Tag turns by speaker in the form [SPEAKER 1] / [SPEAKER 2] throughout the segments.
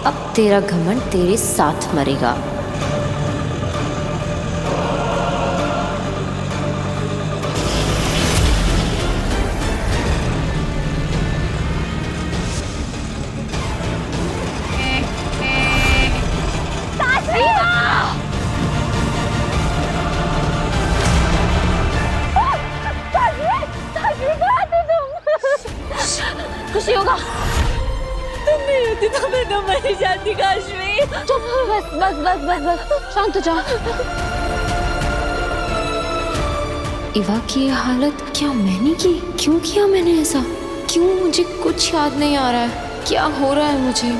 [SPEAKER 1] अब तेरा घमंड तेरे साथ मरेगा।
[SPEAKER 2] खुशी होगा, तुम नहीं होती तो मैं तो मर जाती काशवी। चुप, बस बस बस बस बस, शांत हो जा।
[SPEAKER 1] इवा की ये हालत क्या मैंने की? क्यों किया मैंने ऐसा? क्यों? मुझे कुछ याद नहीं आ रहा है। क्या हो रहा है मुझे?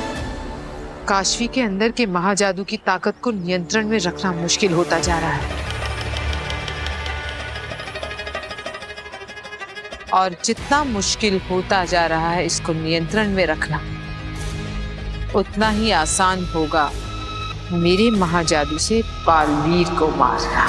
[SPEAKER 3] काशवी के अंदर के महाजादू की ताकत को नियंत्रण में रखना मुश्किल होता जा रहा है, और जितना मुश्किल होता जा रहा है इसको नियंत्रण में रखना, उतना ही आसान होगा मेरे महाजादू से बालवीर को मारना।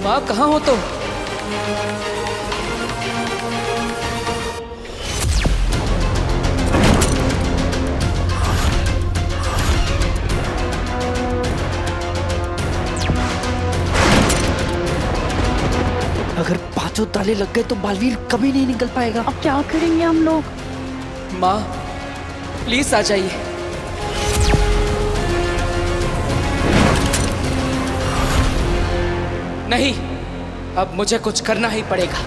[SPEAKER 4] माँ कहाँ हो तुम?
[SPEAKER 5] अगर पांचों ताले लग गए तो बालवीर कभी नहीं निकल पाएगा।
[SPEAKER 2] अब क्या करेंगे हम लोग?
[SPEAKER 4] माँ प्लीज आ जाइए। नहीं, अब मुझे कुछ करना ही पड़ेगा।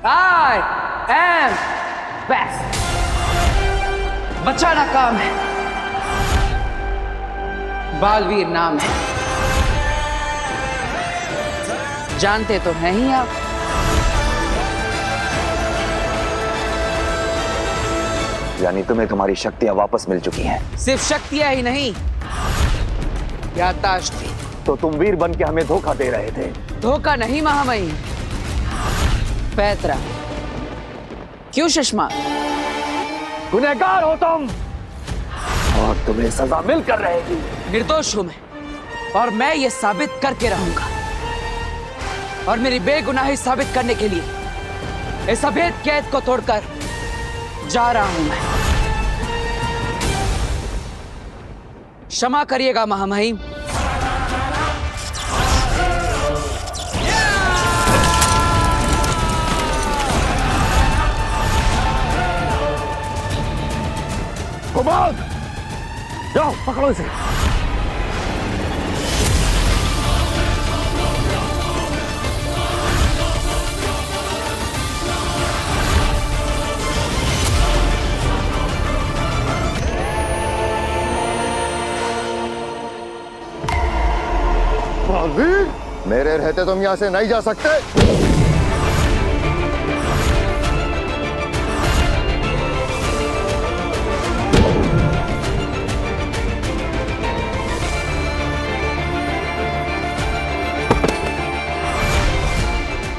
[SPEAKER 6] I am best। बचाना काम है, बालवीर नाम है, जानते तो हैं ही आप।
[SPEAKER 7] यानी तुम्हें तुम्हारी शक्तियां वापस मिल चुकी हैं?
[SPEAKER 6] सिर्फ शक्तियां ही नहीं, याददाश्त भी।
[SPEAKER 7] तो तुम वीर बन के हमें धोखा दे रहे थे।
[SPEAKER 6] धोखा नहीं महामहिम, पैतरा। क्यों सुषमा?
[SPEAKER 7] गुनहगार हो तुम और तुम्हें सजा मिलकर रहेगी।
[SPEAKER 6] निर्दोष हूं मैं, और मैं ये साबित करके रहूंगा। और मेरी बेगुनाही साबित करने के लिए इस अभेद कैद को तोड़कर जा रहा हूं मैं। क्षमा करिएगा महामहिम।
[SPEAKER 7] कुमार, जाओ पकड़ो इसे। बालवीर, मेरे रहते तुम यहां से नहीं जा सकते।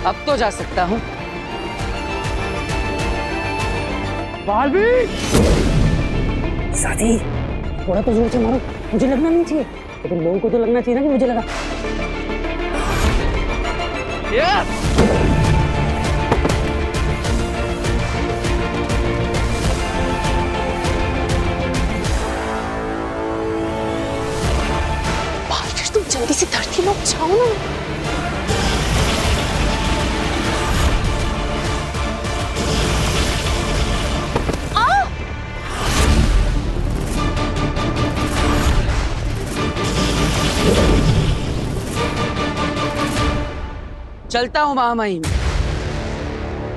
[SPEAKER 6] अब तो जा सकता हूं।
[SPEAKER 5] बालवीर! साथी, थोड़ा तो जोर से मारो, मुझे लगना नहीं चाहिए, लेकिन लोगों को तो लगना चाहिए ना कि मुझे लगा।
[SPEAKER 2] लोग जाओ ना।
[SPEAKER 6] चलता हूँ महामहिम,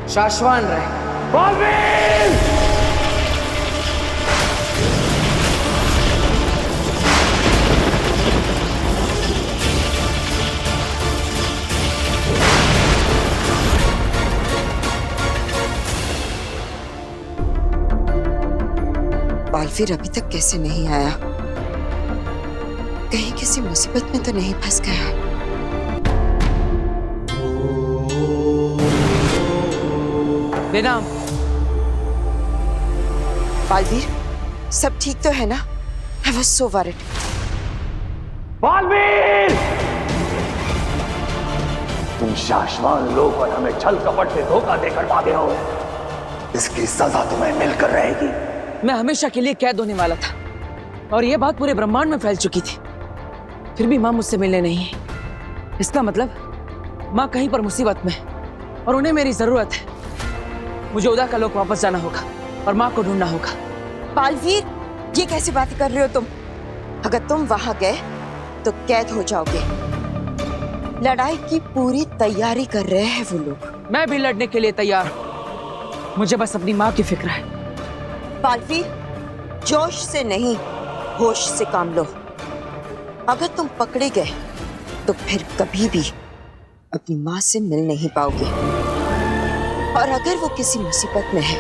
[SPEAKER 6] शाश्वान रहे।
[SPEAKER 7] बालवीर!
[SPEAKER 8] बालवीर अभी तक कैसे नहीं आया? कहीं किसी मुसीबत में तो नहीं फंस गया?
[SPEAKER 6] बेनाम,
[SPEAKER 8] बालवीर, सब ठीक तो है ना? I was so worried.
[SPEAKER 7] Baalveer! तुम शाश्वान लोग और हमें छल कपट से धोखा देकर भागे हो। इसकी सजा तुम्हें मिलकर रहेगी।
[SPEAKER 6] मैं हमेशा के लिए कैद होने वाला था और यह बात पूरे ब्रह्मांड में फैल चुकी थी। फिर भी माँ मुझसे मिलने नहीं है। इसका मतलब माँ कहीं पर मुसीबत में और उन्हें मेरी जरूरत है। मुझे उदा का लोक वापस जाना होगा और माँ को ढूंढना होगा।
[SPEAKER 8] बालवीर, ये कैसी बातें कर रहे हो तुम? अगर तुम वहां गए तो कैद हो जाओगे। लड़ाई की पूरी तैयारी कर रहे हैं वो लोग।
[SPEAKER 6] मैं भी लड़ने के लिए तैयार हूँ। मुझे बस अपनी माँ की फिक्र है।
[SPEAKER 8] बालवीर, जोश से नहीं, होश से काम लो। अगर तुम पकड़े गए तो फिर कभी भी अपनी माँ से मिल नहीं पाओगे। और अगर वो किसी मुसीबत में है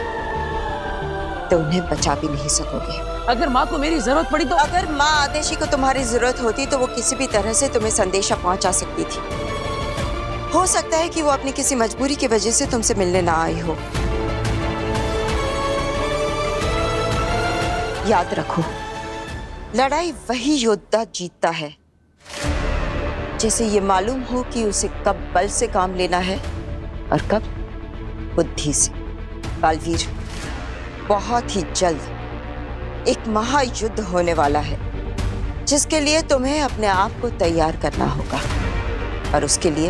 [SPEAKER 8] तो उन्हें बचा भी नहीं सकोगे।
[SPEAKER 6] अगर माँ को मेरी जरूरत पड़ी तो?
[SPEAKER 8] अगर माँ आदेशी को तुम्हारी जरूरत होती तो वो किसी भी तरह से तुम्हें संदेशा पहुंचा सकती थी। हो सकता है कि वो अपनी किसी मजबूरी की वजह से तुमसे मिलने ना आई हो। याद रखो, लड़ाई वही योद्धा जीतता है जिसे ये मालूम हो कि उसे कब बल से काम लेना है और कब बुद्धि से। बालवीर, बहुत ही जल्द एक महायुद्ध होने वाला है जिसके लिए तुम्हें अपने आप को तैयार करना होगा। और उसके लिए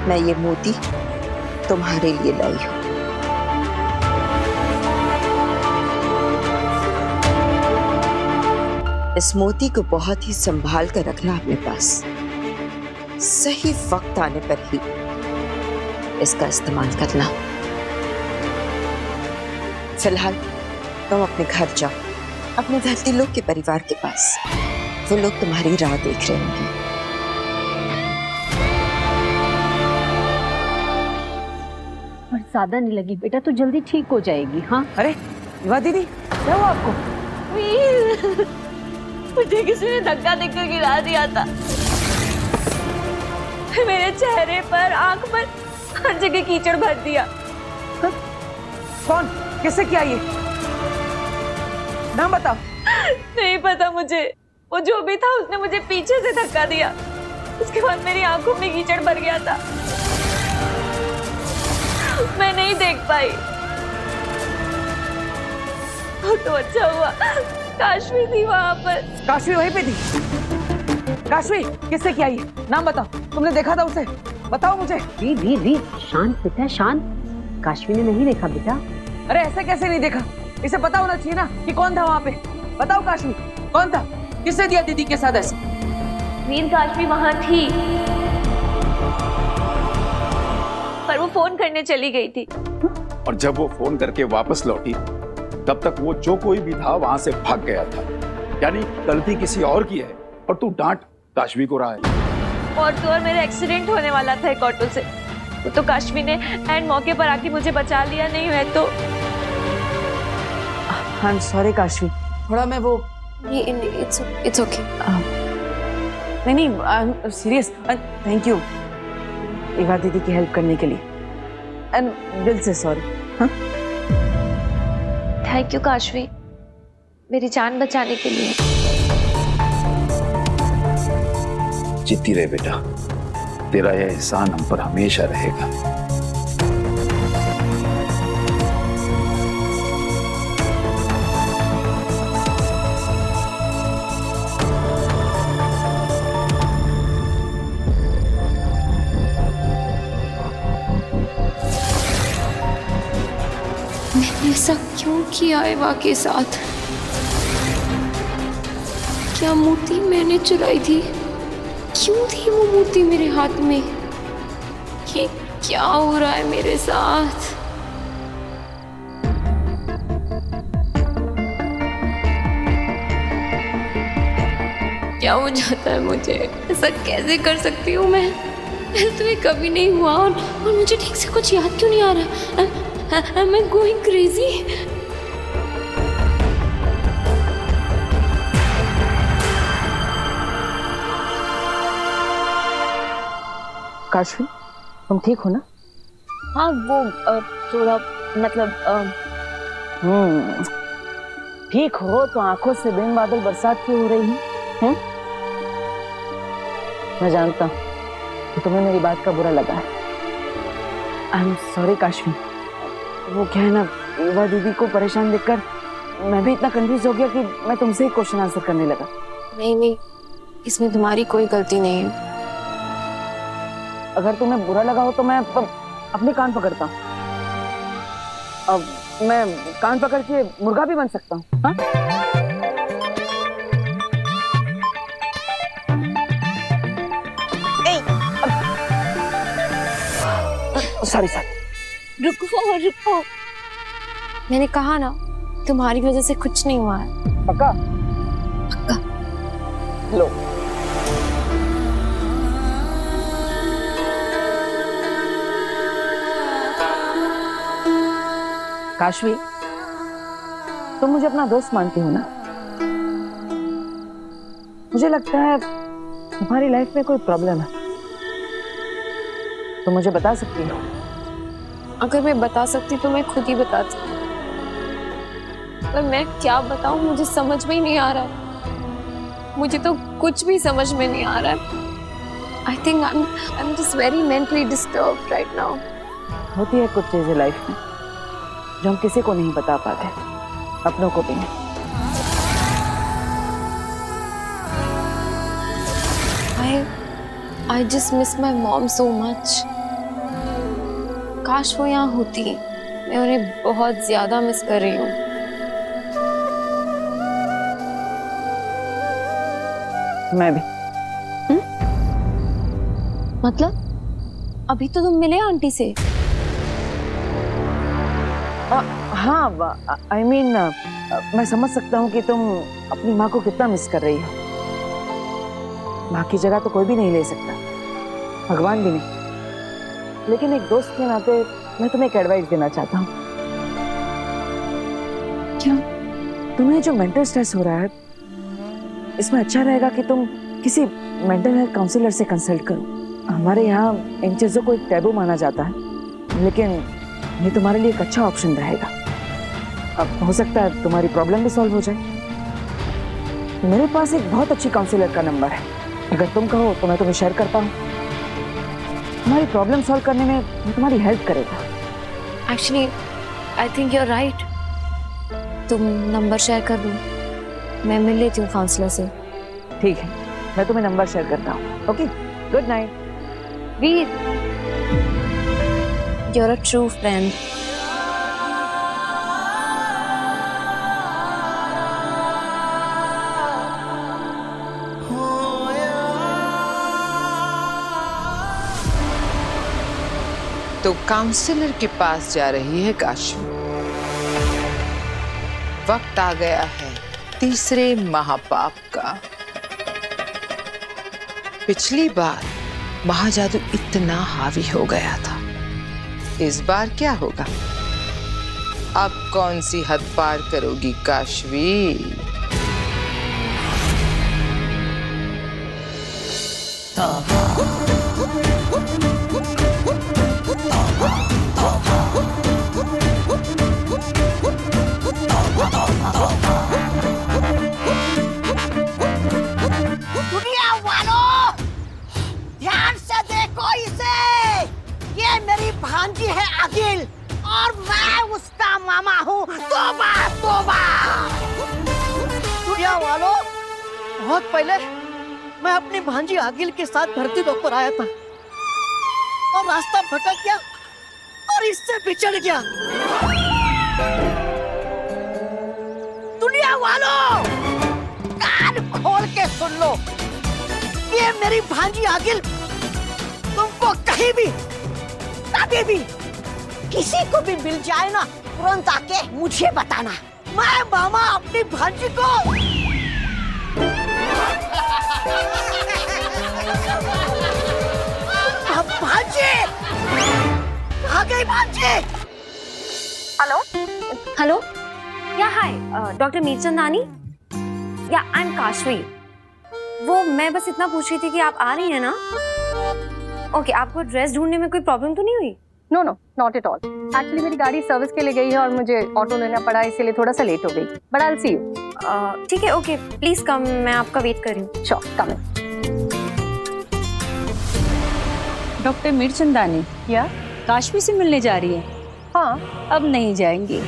[SPEAKER 8] मैं ये मोती तुम्हारे लिए लाई हूं। इस मोती को बहुत ही संभाल कर रखना अपने पास। सही वक्त आने पर ही इसका इस्तेमाल करना। फिलहाल तुम अपने घर जाओ, अपने धरती लोक के परिवार के पास। वो लोग तुम्हारी राह देख रहे होंगे।
[SPEAKER 2] और ज्यादा नहीं लगी बेटा, तो जल्दी ठीक हो जाएगी। हाँ
[SPEAKER 6] अरे विवाह दीदी, क्या हुआ आपको?
[SPEAKER 2] वीर, मुझे किसी ने धक्का देकर गिरा दिया था। मेरे चेहरे पर, आंख पर, हर जगह कीचड़ भर दिया।
[SPEAKER 6] कौन, किससे किया ये? नाम बताओ।
[SPEAKER 2] नहीं पता मुझे। वो जो भी था उसने मुझे पीछे से धक्का दिया। उसके बाद मेरी आंखों में कीचड़ भर गया था। मैं नहीं देख पाई। तो अच्छा हुआ काशवी थी वहां पर।
[SPEAKER 6] काशवी वहीं पे थी? काशवी, किससे किया ये? नाम बताओ। तुमने देखा था उसे? बताओ मुझे।
[SPEAKER 5] वीर, शांत बेटा, शांत। काशवी ने नहीं देखा बेटा।
[SPEAKER 6] अरे ऐसे कैसे नहीं देखा? इसे पता होना चाहिए ना कि कौन था वहाँ पे। बताओ काशवी, कौन था? किसने दिया दीदी के साथ ऐसे?
[SPEAKER 2] वीर, काशवी वहां थी पर वो फोन करने चली गई थी।
[SPEAKER 9] और जब वो फोन करके वापस लौटी तब तक वो जो कोई भी था वहां से भाग गया था। यानी गलती किसी और की है और तू डांट काशवी को रहा है।
[SPEAKER 2] और तो और मेरा एक्सीडेंट होने वाला था एक ऑटो से। वो तो काशवी ने एंड मौके पर आके मुझे बचा लिया। नहीं है तो
[SPEAKER 6] आई एम सॉरी काशवी, थोड़ा मैं वो
[SPEAKER 1] इट्स ओके।
[SPEAKER 6] नहीं I am serious. Thank you विवाह दीदी की हेल्प करने के लिए एंड दिल से सॉरी। हाँ,
[SPEAKER 1] थैंक यू काशवी, मेरी जान बचाने के लिए।
[SPEAKER 9] जीती रहे बेटा, तेरा यह एहसान हम पर हमेशा रहेगा।
[SPEAKER 1] ऐसा क्यों किया एवा के साथ? क्या मूर्ति मैंने चुराई थी? क्यों थी वो मूर्ति मेरे हाथ में? ये क्या हो रहा है मेरे साथ? क्या हो जाता है मुझे? ऐसा कैसे कर सकती हूँ मैं? तो ये कभी नहीं हुआ और मुझे ठीक से कुछ याद क्यों नहीं आ रहा? Am I going crazy?
[SPEAKER 5] Kashvi, तुम ठीक हो ना?
[SPEAKER 2] हाँ वो थोड़ा मतलब
[SPEAKER 5] ठीक हो तो आंखों से बिन बादल बरसात क्यों हो रही है? मैं जानता हूँ कि तुम्हें मेरी बात का बुरा लगा है। I am sorry Kashvi. वो क्या है ना, एवा दीदी को परेशान देखकर मैं भी इतना कंफ्यूज हो गया कि मैं तुमसे ही क्वेश्चन आंसर करने लगा।
[SPEAKER 1] नहीं, इसमें तुम्हारी कोई गलती नहीं है।
[SPEAKER 5] अगर तुम्हें बुरा लगा हो तो मैं अपने कान पकड़ता हूँ। अब मैं कान पकड़ के मुर्गा भी बन सकता हूँ। हाँ? सॉरी।
[SPEAKER 1] रुको। मैंने कहा ना, तुम्हारी वजह से कुछ नहीं हुआ है।
[SPEAKER 5] पक्का? लो। काशवी, तुम मुझे अपना दोस्त मानती हो ना? मुझे लगता है तुम्हारी लाइफ में कोई प्रॉब्लम है। तो मुझे बता सकती हो?
[SPEAKER 1] अगर मैं बता सकती तो मैं खुद ही बताती, पर मैं क्या बताऊं, मुझे समझ में ही नहीं आ रहा है। मुझे तो कुछ भी समझ में नहीं आ रहा है। I think I am just very mentally disturbed right now.
[SPEAKER 5] होती है कुछ चीजें लाइफ में जो हम किसी को नहीं बता पाते, अपनों को भी नहीं।
[SPEAKER 1] I just miss my mom so much. काश वो यहाँ होती। मैं उन्हें बहुत ज्यादा मिस कर रही हूँ।
[SPEAKER 5] मैं भी।
[SPEAKER 1] मतलब अभी तो तुम मिले आंटी से?
[SPEAKER 5] हाँ, आई मीन मैं समझ सकता हूँ कि तुम अपनी माँ को कितना मिस कर रही हो। माँ की जगह तो कोई भी नहीं ले सकता, भगवान भी नहीं। लेकिन एक दोस्त के नाते मैं तुम्हें एक एडवाइस देना चाहता हूँ।
[SPEAKER 1] क्या?
[SPEAKER 5] तुम्हें जो मेंटल स्ट्रेस हो रहा है, इसमें अच्छा रहेगा कि तुम किसी मेंटल हेल्थ काउंसलर से कंसल्ट करो। हमारे यहाँ इन चीजों को एक टैबू माना जाता है, लेकिन ये तुम्हारे लिए एक अच्छा ऑप्शन रहेगा। अब हो सकता है तुम्हारी प्रॉब्लम भी सॉल्व हो जाए। मेरे पास एक बहुत अच्छी काउंसलर का नंबर है, अगर तुम कहो तो मैं तुम्हें शेयर करता हूँ। तुम्हारी प्रॉब्लम सॉल्व करने में वो तुम्हारी हेल्प करेगा।
[SPEAKER 1] Actually I think you are right. तुम नंबर शेयर कर दो, मैं मिल लेती हूँ काउंसलर से।
[SPEAKER 5] ठीक है, मैं तुम्हें नंबर शेयर करता हूँ। Okay, good night.
[SPEAKER 1] Veer, you're a true friend.
[SPEAKER 3] तो काउंसलर के पास जा रही है काशवी। वक्त आ गया है तीसरे महापाप का। पिछली बार महाजादू इतना हावी हो गया था, इस बार क्या होगा? अब कौन सी हद पार करोगी काशवी?
[SPEAKER 10] दुनिया वालों, ध्यान से देखो इसे। ये मेरी भांजी है अगिल और मैं उसका मामा हूँ। तोबा तोबा। दुनिया वालों, बहुत पहले मैं अपनी भांजी अगिल के साथ धरती पर आया था और रास्ता भटक गया और इससे बिछड़ गया। वालों, कान खोल के सुन लो। ये मेरी भांजी आगिल तुमको कहीं भी, कभी भी, किसी को भी मिल जाए ना, तुरंत आके मुझे बताना। मैं मामा अपनी भांजी को भांजी आ गई भांजी।
[SPEAKER 1] हेलो हेलो, या हाय डॉक्टर मीरचंदानी, या आई एम काशवी। वो मैं बस इतना पूछ रही थी कि आप आ रही हैं ना? ओके, आपको ड्रेस ढूंढने में कोई प्रॉब्लम तो नहीं हुई?
[SPEAKER 11] No no, not at all. Actually मेरी गाड़ी सर्विस के लिए गई है और मुझे ऑटो लेना पड़ा, इसीलिए थोड़ा सा लेट हो गई। But I will see you.
[SPEAKER 1] ठीक है, ओके, प्लीज कम, मैं आपका वेट कर रही हूँ।
[SPEAKER 11] श्योर, कम इन। डॉक्टर मीरचंदानी, या काशवी से मिलने जा रही है? हाँ, अब नहीं जाएंगी।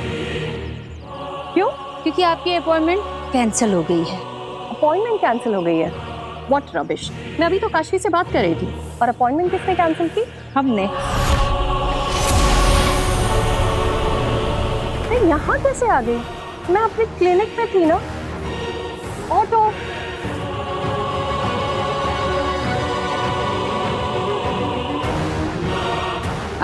[SPEAKER 11] क्यों? क्योंकि आपकी अपॉइंटमेंट कैंसिल हो गई है। अपॉइंटमेंट कैंसिल हो गई है? What rubbish. मैं अभी तो काशवी से बात कर रही थी। और अपॉइंटमेंट किसने कैंसिल की? हमने। यहाँ कैसे आ गई? मैं अपने क्लिनिक में थी ना। ऑटो।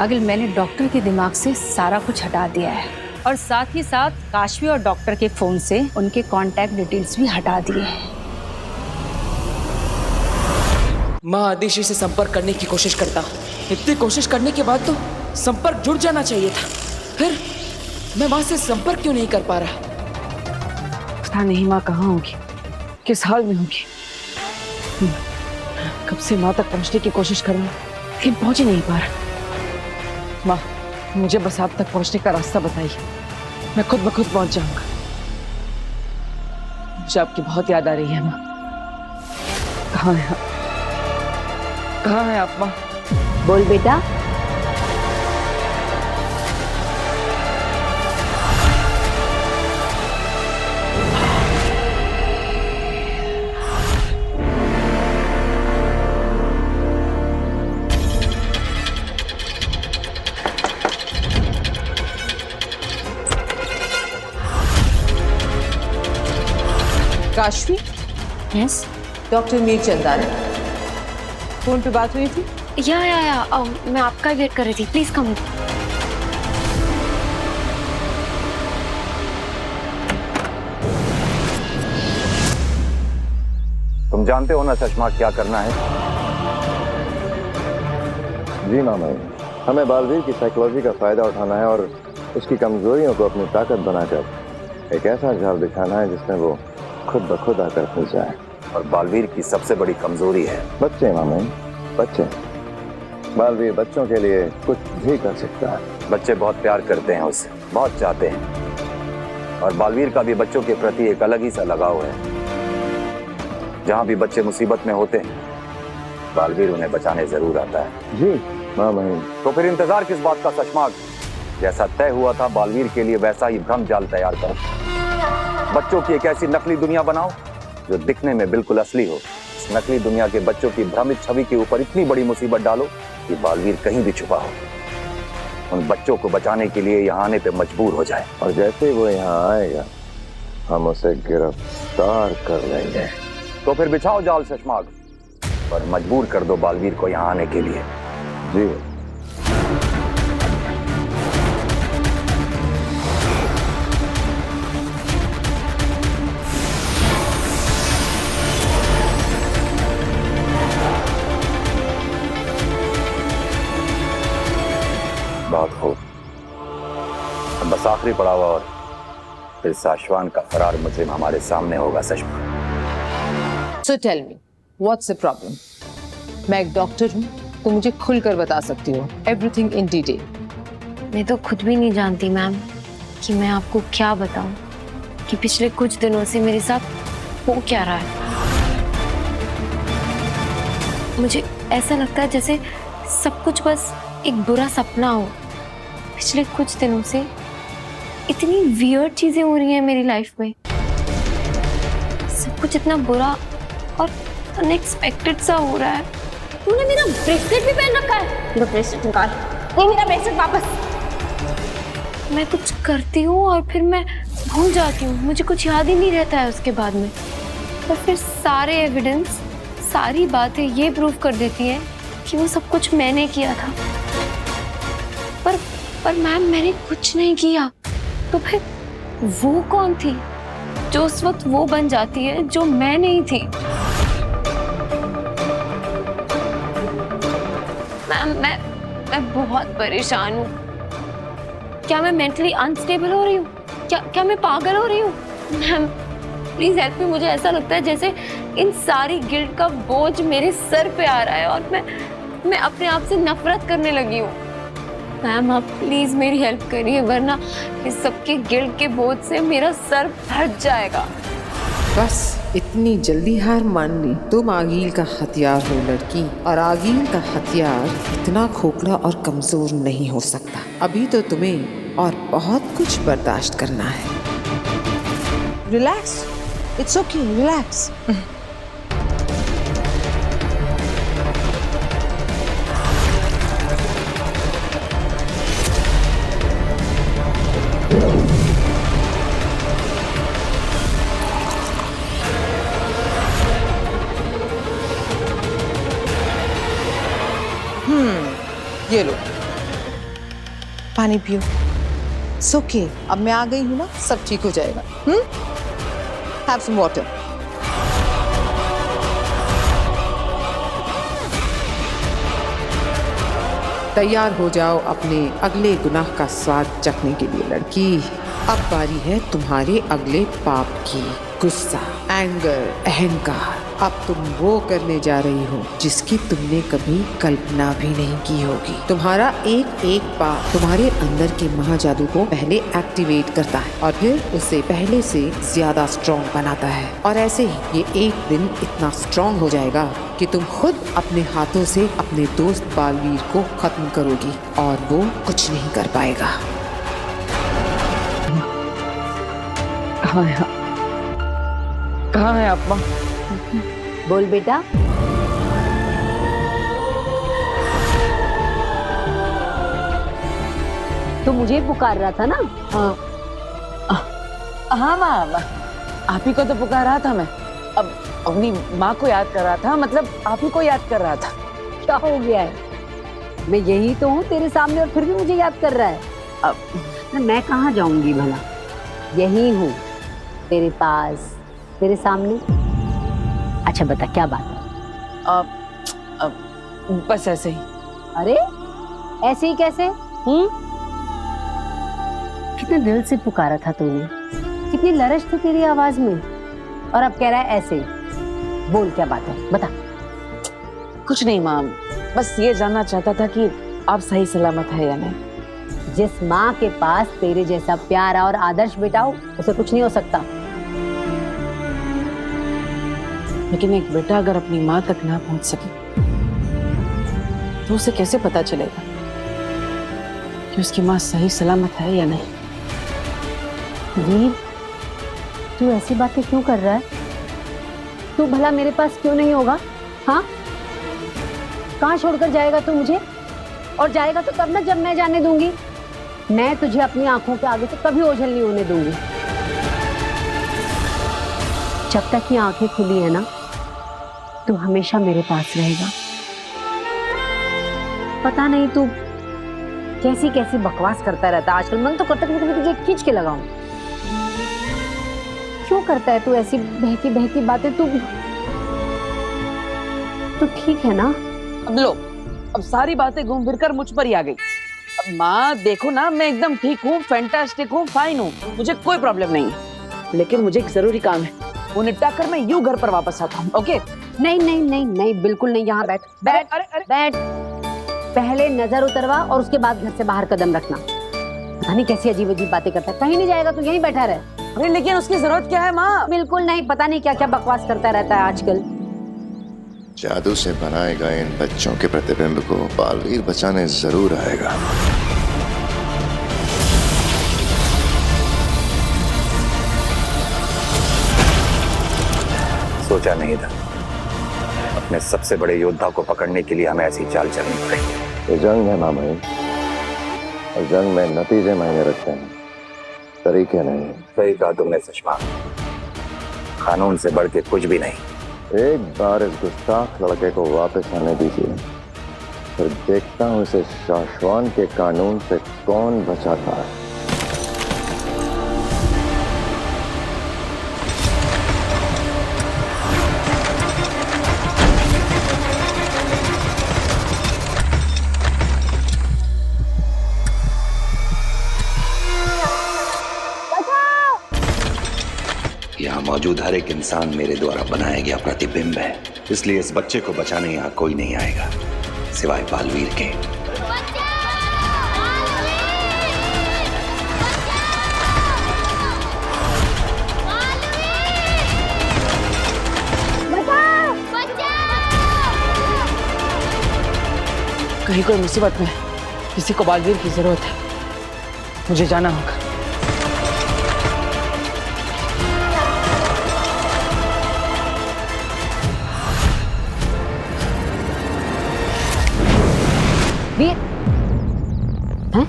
[SPEAKER 11] आगिल, मैंने डॉक्टर के दिमाग से सारा कुछ हटा दिया है और साथ ही साथ काशवी और डॉक्टर के फोन से उनके कांटेक्ट डिटेल्स भी हटा दिए हैं।
[SPEAKER 4] माँ आदिशी से संपर्क करने की कोशिश करता हूँ। इतनी कोशिश करने के बाद तो संपर्क जुड़ जाना चाहिए था। फिर मैं माँ से संपर्क क्यों नहीं कर पा रहा?
[SPEAKER 5] पता नहीं माँ कहाँ होगी, किस हाल में होगी। कब से माँ तक पहुँचने की कोशिश कर रहा हूँ, लेकिन पहुँच ही नहीं पा रहा। माँ, मुझे बस आप तक पहुँचने का रास्ता बताइए, मैं खुद ब खुद पहुँच जाऊंगा। मुझे आपकी बहुत याद आ रही है माँ। कहाँ है आप? कहाँ है आप माँ?
[SPEAKER 2] बोल बेटा।
[SPEAKER 3] Kashvi?
[SPEAKER 1] Yes.
[SPEAKER 3] Doctor Mirchandani, phone पे बात हुई थी?
[SPEAKER 1] या मैं आपका वेट कर रही थी। Please come.
[SPEAKER 7] तुम जानते हो ना चश्मा क्या करना है?
[SPEAKER 12] जी मामा, हमें बालवीर की साइकोलॉजी का फायदा उठाना है और उसकी कमजोरियों को अपनी ताकत बनाकर एक ऐसा जाल बिछाना है जिसमें वो खुद ब खुद आकर फंस जाए।
[SPEAKER 7] और बालवीर की सबसे बड़ी कमजोरी है
[SPEAKER 12] बच्चे मामा, बच्चे। बालवीर बच्चों के लिए कुछ भी कर सकता है।
[SPEAKER 7] बच्चे बहुत प्यार करते हैं उससे, बहुत चाहते हैं। और बालवीर का भी बच्चों के प्रति एक अलग ही सा लगाव है। जहाँ भी बच्चे मुसीबत में होते हैं, बालवीर उन्हें बचाने जरूर आता है।
[SPEAKER 12] जी मामा।
[SPEAKER 7] तो फिर इंतजार किस बात का सशमाग? जैसा तय हुआ था बालवीर के लिए वैसा ही भ्रम जाल तैयार करो। बच्चों की एक ऐसी नकली दुनिया बनाओ जो दिखने में बिल्कुल असली हो। इस नकली दुनिया के बच्चों की भ्रमित छवि के ऊपर इतनी बड़ी मुसीबत डालो कि बालवीर कहीं भी छुपा हो। उन बच्चों को बचाने के लिए यहाँ आने पे मजबूर हो जाए।
[SPEAKER 12] और जैसे वो यहाँ आएगा, हम उसे गिरफ्तार कर लेंगे।
[SPEAKER 7] तो फिर बिछाओ जाल सशमाग, पर मजबूर कर दो बालवीर को यहाँ आने के लिए।
[SPEAKER 12] जी।
[SPEAKER 7] बहुत खूब। अब बस आखिरी पड़ाव और फिर साशवान का फरार मुजरिम हमारे सामने होगा। सशमा,
[SPEAKER 3] So tell me, what's the problem? मैं एक डॉक्टर हूँ, तो मुझे खुलकर बता सकती हो everything in detail.
[SPEAKER 1] मैं तो खुद भी नहीं जानती मैम कि मैं आपको क्या बताऊं कि पिछले कुछ दिनों से मेरे साथ हो क्या रहा है। मुझे ऐसा लगता है जैसे सब कुछ बस एक बुरा सपना हो। पिछले कुछ दिनों से इतनी वियर्ड चीजें हो रही हैं मेरी लाइफ में। सब कुछ इतना बुरा और अनएक्सपेक्टेड सा हो रहा है।
[SPEAKER 2] तूने मेरा ब्रेसलेट भी पहन रखा है। मेरा ब्रेसलेट निकाल। ये मेरा ब्रेसलेट वापस।
[SPEAKER 1] मैं कुछ करती हूँ और फिर मैं भूल जाती हूँ, मुझे कुछ याद ही नहीं रहता है उसके बाद में। और फिर सारे एविडेंस, सारी बातें ये प्रूव कर देती हैं कि वो सब कुछ मैंने किया था। पर मैम, मैंने कुछ नहीं किया। तो फिर वो कौन थी जो उस वक्त वो बन जाती है जो मैं नहीं थी? मैम, मैं बहुत परेशान हूँ। क्या मैं मेंटली अनस्टेबल हो रही हूँ? क्या मैं पागल हो रही हूँ? Ma'am please help me. मुझे ऐसा लगता है जैसे इन सारी गिल्ट का बोझ मेरे सर पे आ रहा है और मैं अपने आप से नफरत करने लगी हूँ। मैम आप प्लीज मेरी हेल्प करिए, वरना इस सबके गिल्ट के बोझ से मेरा सर फट जाएगा।
[SPEAKER 3] बस इतनी जल्दी हार मान ली? तुम आगील का हथियार हो लड़की, और आगील का हथियार इतना खोखला और कमजोर नहीं हो सकता। अभी तो तुम्हें और बहुत कुछ बर्दाश्त करना है।
[SPEAKER 5] Relax, it's okay, relax. ये लो पानी पियो। ओके, अब मैं आ गई हूँ ना, सब ठीक हो जाएगा। Have some water.
[SPEAKER 3] तैयार हो जाओ अपने अगले गुनाह का स्वाद चखने के लिए लड़की। अब बारी है तुम्हारे अगले पाप की। गुस्सा, एंगर, अहंकार। अब तुम वो करने जा रही हो जिसकी तुमने कभी कल्पना भी नहीं की होगी। तुम्हारा एक एक पाप तुम्हारे अंदर के महाजादू को पहले एक्टिवेट करता है और फिर उसे पहले से ज्यादा स्ट्रॉन्ग बनाता है। और ऐसे ही ये एक दिन इतना स्ट्रॉन्ग हो जाएगा कि तुम खुद अपने हाथों से अपने दोस्त बालवीर को खत्म करोगी और वो कुछ नहीं कर पाएगा।
[SPEAKER 5] कहाँ है आप माँ?
[SPEAKER 11] बोल बेटा। तो मुझे पुकार रहा था ना?
[SPEAKER 5] हाँ माँ, आप ही को तो पुकार रहा था मैं। अब अपनी माँ को याद कर रहा था, मतलब आप ही को याद कर रहा था।
[SPEAKER 11] क्या हो गया है? मैं यही तो हूँ तेरे सामने और फिर भी मुझे याद कर रहा है। अब मैं कहाँ जाऊंगी भला? यही हूँ तेरे पास, तेरे सामने। अच्छा बता क्या बात है?
[SPEAKER 5] बस ऐसे ही।
[SPEAKER 11] अरे ऐसे ही कैसे? कितने दिल से पुकारा था तूने, कितनी लरज थी तेरी आवाज में, और अब कह रहा है ऐसे। बोल क्या बात है, बता।
[SPEAKER 5] कुछ नहीं माँ, बस ये जानना चाहता था कि आप सही सलामत है या नहीं।
[SPEAKER 11] जिस माँ के पास तेरे जैसा प्यारा और आदर्श बेटा हो, उसे कुछ नहीं हो सकता।
[SPEAKER 5] लेकिन एक बेटा अगर अपनी माँ तक ना पहुंच सके तो उसे कैसे पता चलेगा कि उसकी माँ सही सलामत है या नहीं?
[SPEAKER 11] वीर, तू ऐसी बातें क्यों कर रहा है? तू भला मेरे पास क्यों नहीं होगा? हाँ, कहाँ छोड़कर जाएगा तू मुझे? और जाएगा तो तब ना जब मैं जाने दूंगी। मैं तुझे अपनी आंखों के आगे से कभी ओझल नहीं होने दूंगी। जब तक ये आंखें खुली है ना, तू हमेशा मेरे पास रहेगा। पता नहीं तू कैसी कैसी बकवास करता रहता है आजकल। मन तो करता है कि मैं तुझे खींच के लगाऊं। क्यों करता है तू ऐसी बहकी बहकी बातें? तू ठीक है ना?
[SPEAKER 5] अब लो, अब सारी बातें घूम फिर कर मुझ पर ही आ गई। अब माँ देखो ना, मैं एकदम ठीक हूँ, फैंटास्टिक हूँ, फाइन हूँ, मुझे कोई प्रॉब्लम नहीं है। लेकिन मुझे एक जरूरी काम है, वो निपटा कर मैं यूं घर पर वापस आता हूँ। ओके?
[SPEAKER 11] नहीं नहीं नहीं नहीं, बिल्कुल नहीं। यहाँ बैठ बैठ। अरे बैठ। पहले नजर उतरवा और उसके बाद घर से बाहर कदम रखना। पता नहीं कैसी अजीब अजीब बातें करता है। कहीं नहीं जाएगा, तू यहीं बैठा रहे।
[SPEAKER 5] अरे लेकिन उसकी जरूरत क्या है माँ?
[SPEAKER 11] बिल्कुल नहीं, पता नहीं क्या क्या बकवास करता रहता है आजकल।
[SPEAKER 12] जादू से बनाए गए इन बच्चों के प्रतिबिंब को बालवीर बचाने जरूर आएगा।
[SPEAKER 7] सोचा नहीं था अपने सबसे बड़े योद्धा को पकड़ने के लिए हमें ऐसी चाल चलनी पड़ेगी।
[SPEAKER 12] ये जंग है मामा, और जंग में नतीजे मायने रखते हैं, तरीके नहीं।
[SPEAKER 7] सही कहा तुमने सुषमा, कानून से बढ़ के कुछ भी नहीं।
[SPEAKER 12] एक बार इस गुस्ताख लड़के को वापस आने दीजिए, फिर देखता हूँ इसे शाश्वान के कानून से कौन बचाता है।
[SPEAKER 7] यहाँ मौजूद हर एक इंसान मेरे द्वारा बनाया गया प्रतिबिंब है, इसलिए इस बच्चे को बचाने यहाँ कोई नहीं आएगा सिवाय बालवीर के।
[SPEAKER 5] कहीं कोई मुसीबत में किसी को बालवीर की जरूरत है, मुझे जाना होगा।
[SPEAKER 11] वीर हैं?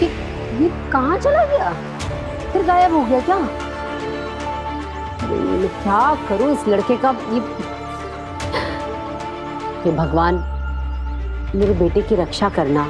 [SPEAKER 11] ये कहाँ चला गया? फिर गायब हो गया क्या? ये क्या करूं इस लड़के का? ये भगवान, मेरे बेटे की रक्षा करना।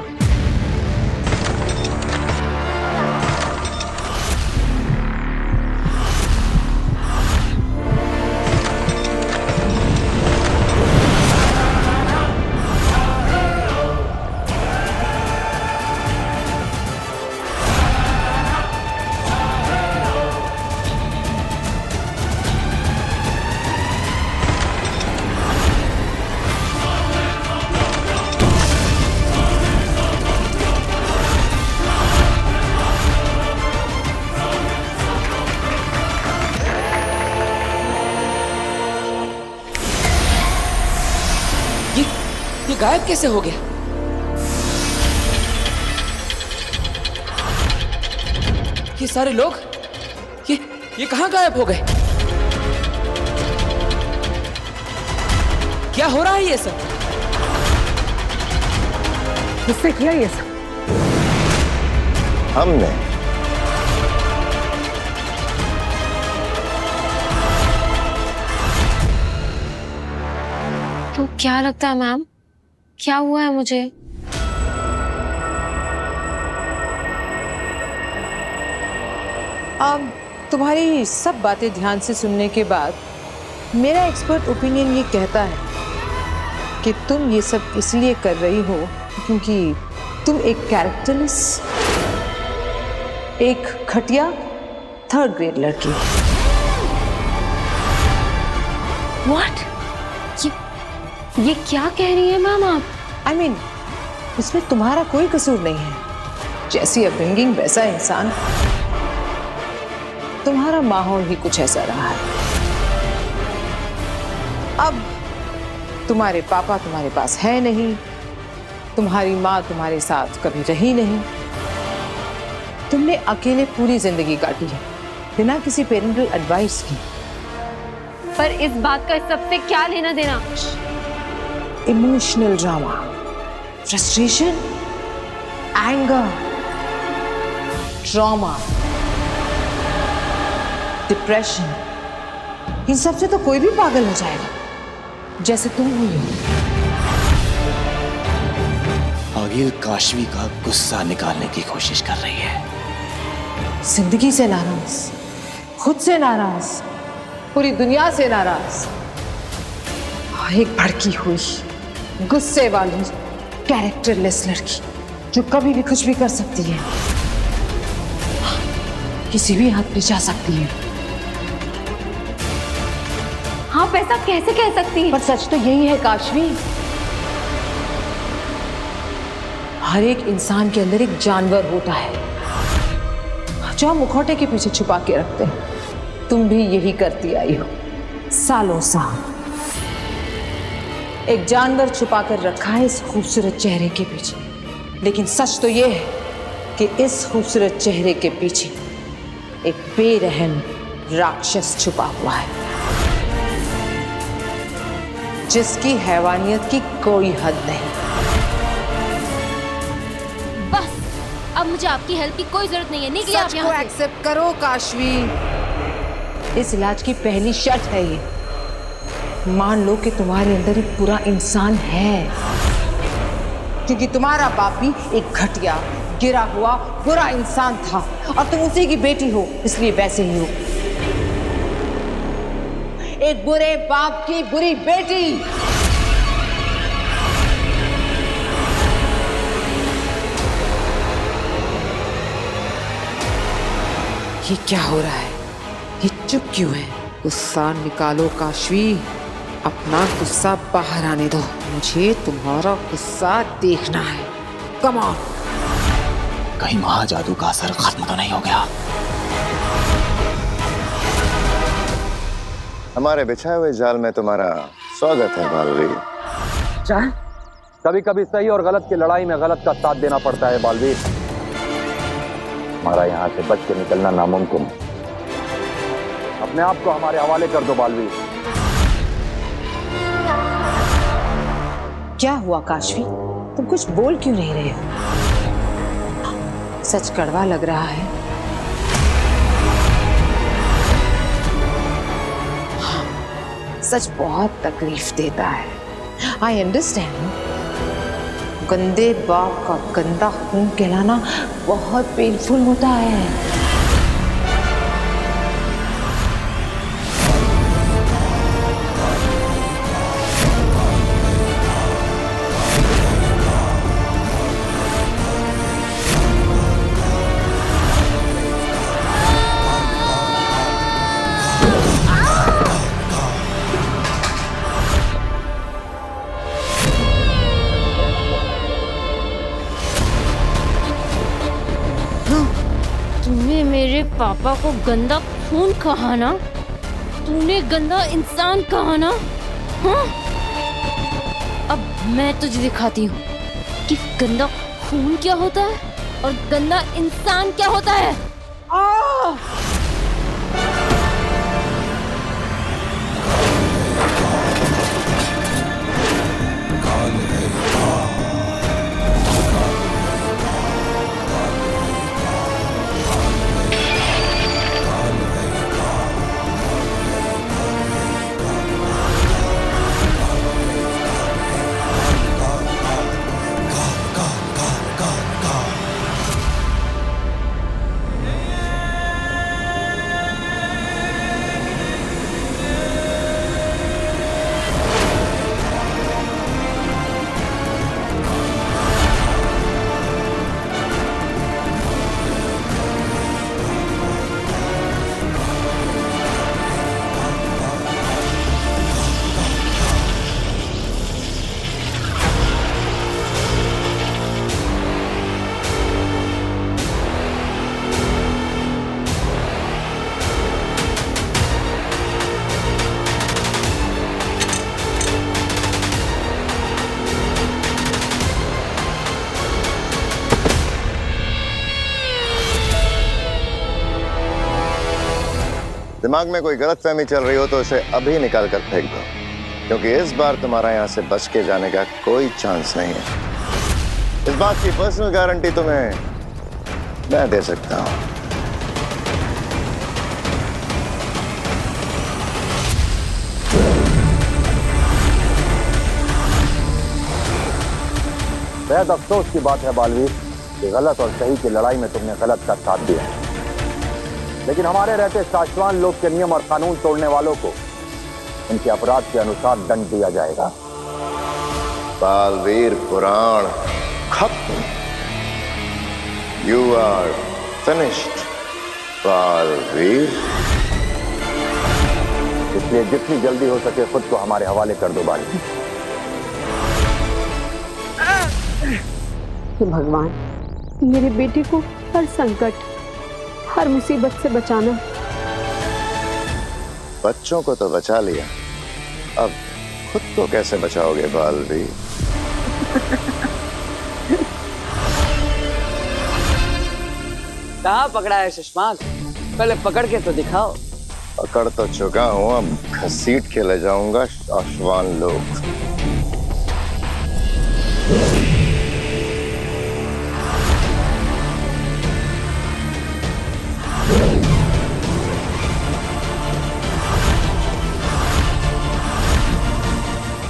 [SPEAKER 4] ये गायब कैसे हो गया? ये सारे लोग ये कहाँ गायब हो गए? क्या हो रहा है ये सब?
[SPEAKER 5] किसने किया ये सब?
[SPEAKER 12] हमने।
[SPEAKER 1] तो क्या लगता है मैम, क्या हुआ है मुझे?
[SPEAKER 3] अब तुम्हारी सब बातें ध्यान से सुनने के बाद मेरा एक्सपर्ट ओपिनियन ये कहता है कि तुम ये सब इसलिए कर रही हो क्योंकि तुम एक कैरेक्टरलेस, एक घटिया थर्ड ग्रेड लड़की।
[SPEAKER 1] What? ये क्या कह रही है मैम आप?
[SPEAKER 3] I mean, इसमें तुम्हारा कोई कसूर नहीं है। जैसी अपब्रिंगिंग वैसा इंसान, तुम्हारा माहौल ही कुछ ऐसा रहा है। अब तुम्हारे पापा तुम्हारे पास है नहीं, तुम्हारी माँ तुम्हारे साथ कभी रही नहीं, तुमने अकेले पूरी जिंदगी काटी है बिना किसी पेरेंटल एडवाइस की।
[SPEAKER 1] पर इस बात का इस सबसे क्या लेना देना?
[SPEAKER 3] Emotional drama, frustration, anger, trauma, depression, इन सब से तो कोई भी पागल हो जाएगा, जैसे तुम हुई हो।
[SPEAKER 13] आगिल काशवी का गुस्सा निकालने की कोशिश कर रही है।
[SPEAKER 3] जिंदगी से नाराज, खुद से नाराज, पूरी दुनिया से नाराज, और एक भड़की हुई, गुस्से वाली, कैरेक्टरलेस लड़की जो कभी भी कुछ भी कर सकती है, किसी भी हाथ पे जा सकती है।
[SPEAKER 1] आप ऐसा कैसे कह सकती हैं?
[SPEAKER 3] पर सच तो यही है काशवी, हर एक इंसान के अंदर एक जानवर होता है जो हम मुखौटे के पीछे छुपा के रखते हैं। तुम भी यही करती आई हो सालों साल। एक जानवर छुपा कर रखा है इस खूबसूरत चेहरे के पीछे, लेकिन सच तो यह है कि इस खूबसूरत चेहरे के पीछे एक बेरहम राक्षस छुपा हुआ है जिसकी हैवानियत की कोई हद नहीं।
[SPEAKER 2] बस अब मुझे आपकी हेल्प की कोई जरूरत नहीं है। निकलिए आप
[SPEAKER 3] सच को
[SPEAKER 2] यहाँ से।
[SPEAKER 3] एक्सेप्ट करो काशवी। इस इलाज की पहली शर्त है ये। मान लो कि तुम्हारे अंदर एक बुरा इंसान है, क्योंकि तुम्हारा बाप भी एक घटिया, गिरा हुआ बुरा इंसान था और तुम उसी की बेटी हो, इसलिए वैसे ही हो। एक बुरे बाप की बुरी बेटी। ये क्या हो रहा है? ये चुप क्यों है? गुस्सा निकालो काशवी, अपना गुस्सा बाहर आने दो। मुझे तुम्हारा गुस्सा देखना है। Come on.
[SPEAKER 13] कहीं महाजादू का असर खत्म तो नहीं हो गया?
[SPEAKER 12] हमारे बिछाए हुए जाल में तुम्हारा स्वागत है बालवीर।
[SPEAKER 7] जाल? कभी कभी सही और गलत की लड़ाई में गलत का साथ देना पड़ता है बालवीर। हमारा यहाँ से बच के निकलना नामुमकिन है। अपने आप को हमारे हवाले कर दो बालवीर।
[SPEAKER 3] क्या हुआ काशवी? तुम कुछ बोल क्यों नहीं रहे हो? सच कड़वा लग रहा है। हाँ, सच बहुत तकलीफ देता है। I understand. गंदे बाप का गंदा खून कहलाना बहुत पेनफुल होता है।
[SPEAKER 2] तूने मेरे पापा को गंदा खून कहा ना? तूने गंदा इंसान कहा ना? हाँ? अब मैं तुझे दिखाती हूँ कि गंदा खून क्या होता है और गंदा इंसान क्या होता है।
[SPEAKER 12] दिमाग में कोई गलतफहमी चल रही हो तो उसे अभी निकाल कर फेंक दो, क्योंकि इस बार तुम्हारा यहाँ से बच के जाने का कोई चांस नहीं है। इस बात की पर्सनल गारंटी तुम्हें मैं दे सकता हूँ।
[SPEAKER 7] बेहद अफसोस की बात है बालवीर कि गलत और सही की लड़ाई में तुमने गलत का साथ दिया, लेकिन हमारे रहते साशवान लोग के नियम और कानून तोड़ने वालों को उनके अपराध के अनुसार दंड दिया जाएगा।
[SPEAKER 12] बालवीर पुराण खत्म। You are finished Balveer.
[SPEAKER 7] इसलिए जितनी जल्दी हो सके खुद को हमारे हवाले कर दो बालवीर।
[SPEAKER 1] भगवान, मेरे बेटे को हर संकट, हर मुसीबत से बचाना।
[SPEAKER 12] बच्चों को तो बचा लिया, अब खुद को कैसे बचाओगे बालवीर?
[SPEAKER 6] कहाँ पकड़ा है शशमाक? पहले पकड़ के तो दिखाओ।
[SPEAKER 12] पकड़ तो चुका हूँ, अब घसीट के ले जाऊंगा शाशवान लोग।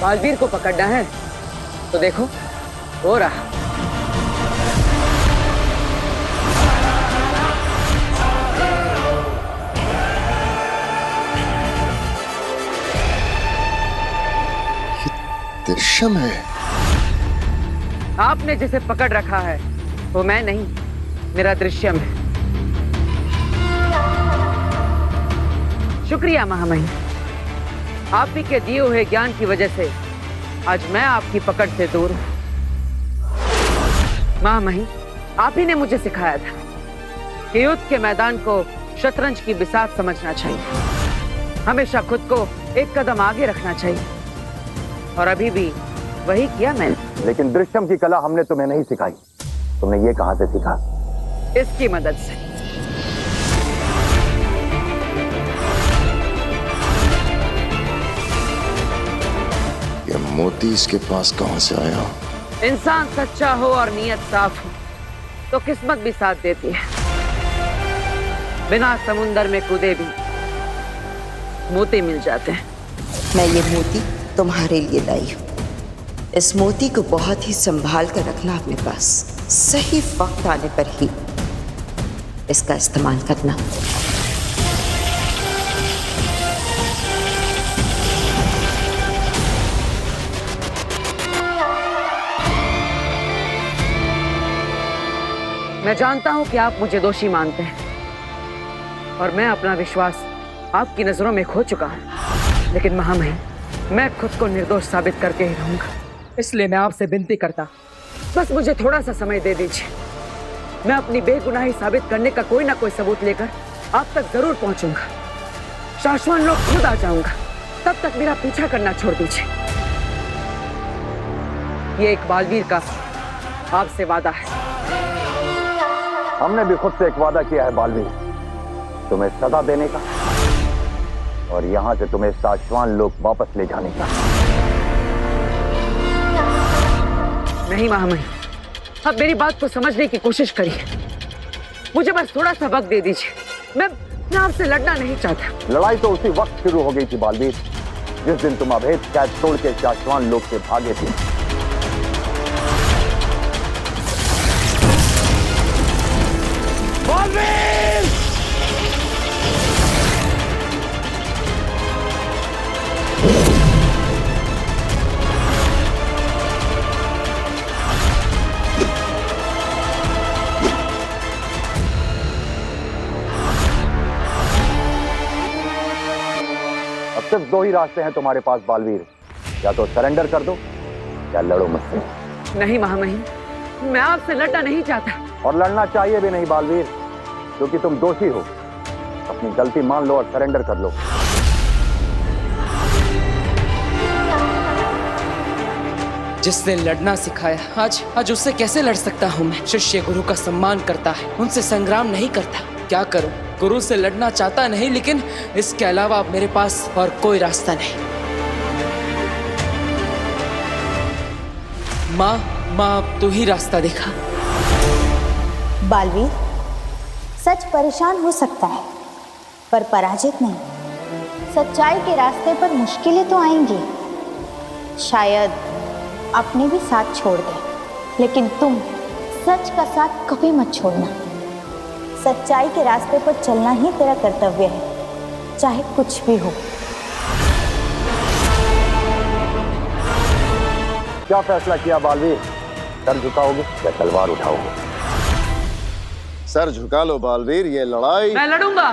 [SPEAKER 6] बालवीर को पकड़ना है तो देखो हो रहा।
[SPEAKER 12] दृश्यम है।
[SPEAKER 6] आपने जिसे पकड़ रखा है वो मैं नहीं, मेरा दृश्यम है। शुक्रिया महामहिम, आप ही के दिए हुए ज्ञान की वजह से आज मैं आपकी पकड़ से दूर हूं। महामहिम, आप ही ने मुझे सिखाया था कि युद्ध के मैदान को शतरंज की बिसात समझना चाहिए, हमेशा खुद को एक कदम आगे रखना चाहिए, और अभी भी वही किया मैंने।
[SPEAKER 7] लेकिन दृश्यम की कला हमने तुम्हें नहीं सिखाई, तुमने ये कहां से सीखा?
[SPEAKER 6] इसकी मदद से।
[SPEAKER 12] ये मोती इसके पास कहां से आया?
[SPEAKER 6] इंसान सच्चा हो और नीयत साफ हो तो किस्मत भी साथ देती है। बिना समुंदर में कूदे भी मोती मिल जाते हैं।
[SPEAKER 8] मैं ये मोती तुम्हारे लिए लाई हूँ। इस मोती को बहुत ही संभाल कर रखना अपने पास, सही वक्त आने पर ही इसका इस्तेमाल करना।
[SPEAKER 6] मैं जानता हूं कि आप मुझे दोषी मानते हैं और मैं अपना विश्वास आपकी नजरों में खो चुका हूं, लेकिन महामहिम, मैं खुद को निर्दोष साबित करके ही रहूंगा। इसलिए मैं आपसे विनती करता, बस मुझे थोड़ा सा समय दे दीजिए। मैं अपनी बेगुनाही साबित करने का कोई ना कोई सबूत लेकर आप तक जरूर पहुंचूंगा। शाश्वत लोग खुद आ जाऊंगा, तब तक मेरा पीछा करना छोड़ दीजिए। ये एक बालवीर का आपसे वादा है।
[SPEAKER 7] हमने भी खुद से एक वादा किया है बालवीर, तुम्हें सजा देने का और यहाँ से तुम्हें साशवान लोग वापस ले जाने का।
[SPEAKER 6] नहीं महामहिम, अब मेरी बात को समझने की कोशिश करिए। मुझे बस थोड़ा सा वक्त दे दीजिए। मैं आपसे लड़ना नहीं चाहता।
[SPEAKER 7] लड़ाई तो उसी वक्त शुरू हो गई थी बालवीर, जिस दिन तुम अभेद कैद तोड़ के साशवान लोग से भागे थे।
[SPEAKER 6] बालवीर!
[SPEAKER 7] सिर्फ दो ही रास्ते हैं तुम्हारे पास बालवीर, या तो सरेंडर कर दो या लड़ो मुझसे।
[SPEAKER 6] नहीं महामहिम, मैं आपसे लड़ना नहीं चाहता।
[SPEAKER 7] और लड़ना चाहिए भी नहीं बालवीर, क्योंकि तुम दोषी हो। अपनी गलती मान लो और सरेंडर कर लो।
[SPEAKER 4] जिसने लड़ना सिखाया, आज उससे कैसे लड़ सकता हूँ मैं? शिष्य गुरु का सम्मान करता है, उनसे संग्राम नहीं करता। क्या करूं? गुरु से लड़ना चाहता नहीं, लेकिन इसके अलावा अब मेरे पास और कोई रास्ता नहीं। माँ अब तू ही रास्ता दिखा।
[SPEAKER 14] बालवीर, सच परेशान हो सकता है पर पराजित नहीं। सच्चाई के रास्ते पर मुश्किलें तो आएंगी, शायद अपने भी साथ छोड़ दे, लेकिन तुम सच का साथ कभी मत छोड़ना। सच्चाई के रास्ते पर चलना ही तेरा कर्तव्य है, चाहे कुछ भी हो।
[SPEAKER 7] क्या फैसला किया बालवीर? सर झुकाओगे या तलवार उठाओगे?
[SPEAKER 12] सर झुका लो बालवीर, ये लड़ाई
[SPEAKER 6] मैं लड़ूंगा।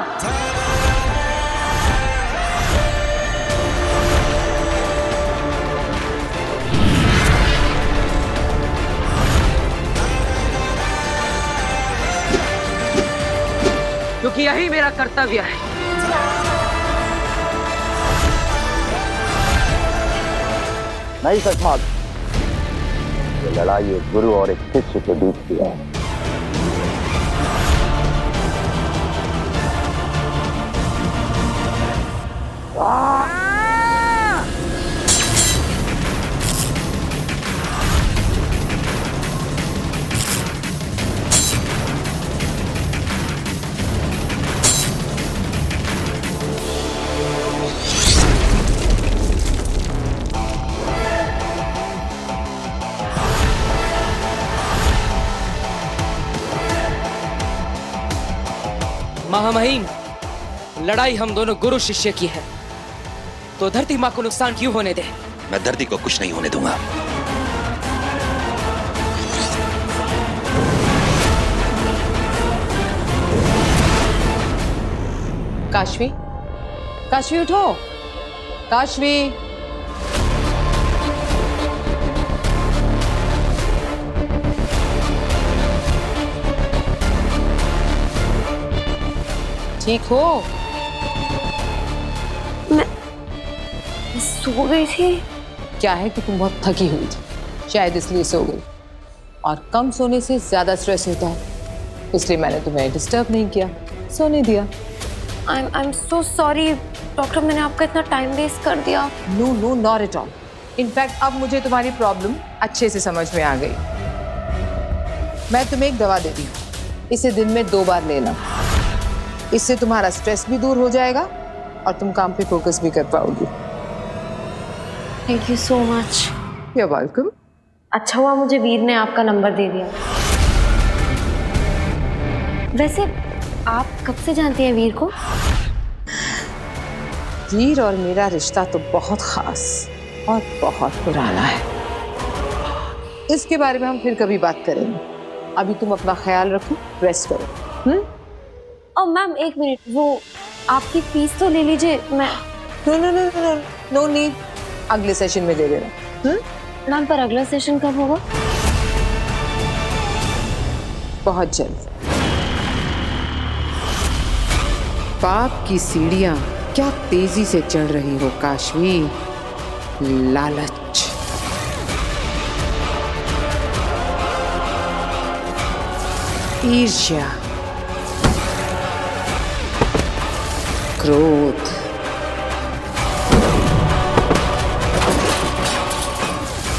[SPEAKER 6] क्योंकि यही मेरा कर्तव्य है।
[SPEAKER 7] नहीं सचमात, ये लड़ाई एक गुरु और एक शिष्य के बीच की है।
[SPEAKER 4] महामहिम, लड़ाई हम दोनों गुरु शिष्य की है, तो धरती माँ को नुकसान क्यों होने दे?
[SPEAKER 13] मैं धरती को कुछ नहीं होने दूंगा।
[SPEAKER 3] काशवी, काशवी उठो, काशवी। ठीक हो?
[SPEAKER 1] मैं सो गई थी।
[SPEAKER 3] क्या है कि तुम बहुत थकी हुई थी, शायद इसलिए सो गई। और कम सोने से ज्यादा स्ट्रेस होता है, इसलिए मैंने तुम्हें डिस्टर्ब नहीं किया, सोने दिया।
[SPEAKER 1] I'm so sorry डॉक्टर, मैंने आपका इतना टाइम वेस्ट कर दिया।
[SPEAKER 3] No no, not at all. In fact अब मुझे तुम्हारी प्रॉब्लम अच्छे से समझ में आ गई। मैं तुम्हें एक दवा देती हूँ, इसे दिन में 2 बार लेना। इससे तुम्हारा स्ट्रेस भी दूर हो जाएगा और तुम काम पे फोकस भी कर पाओगी।
[SPEAKER 1] Thank you so much.
[SPEAKER 3] You are welcome.
[SPEAKER 1] अच्छा हुआ मुझे वीर ने आपका नंबर दे दिया। वैसे आप कब से जानते हैं वीर को?
[SPEAKER 3] वीर और मेरा रिश्ता तो बहुत खास और बहुत पुराना है। इसके बारे में हम फिर कभी बात करेंगे। अभी तुम अपना ख्याल रखो, रेस्ट करो।
[SPEAKER 1] और मैम एक मिनट, वो आपकी फीस तो ले लीजिए। मैं
[SPEAKER 3] no no no no no need, अगले सेशन में दे देना।
[SPEAKER 1] मैम पर अगला सेशन कब होगा?
[SPEAKER 3] बहुत जल्द। पाप की सीढ़ियां क्या तेजी से चढ़ रही हो काशवी। लालच, ईर्ष्या, क्रोध,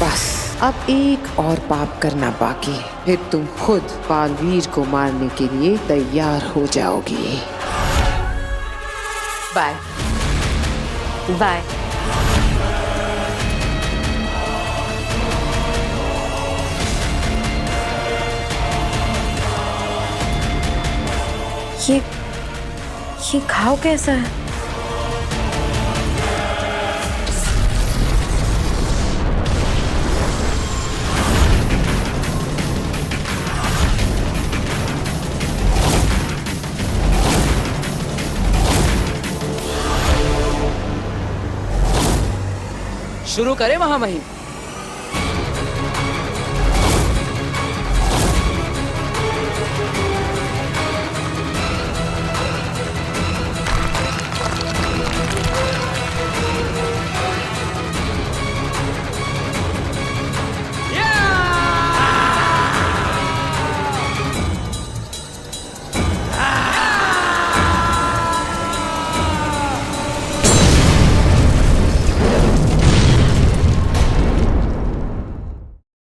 [SPEAKER 3] बस अब एक और पाप करना बाकी है, फिर तुम खुद बालवीर को मारने के लिए तैयार हो जाओगी। Bye
[SPEAKER 1] bye. ये घाव कैसा है?
[SPEAKER 4] शुरू करें महामहिम?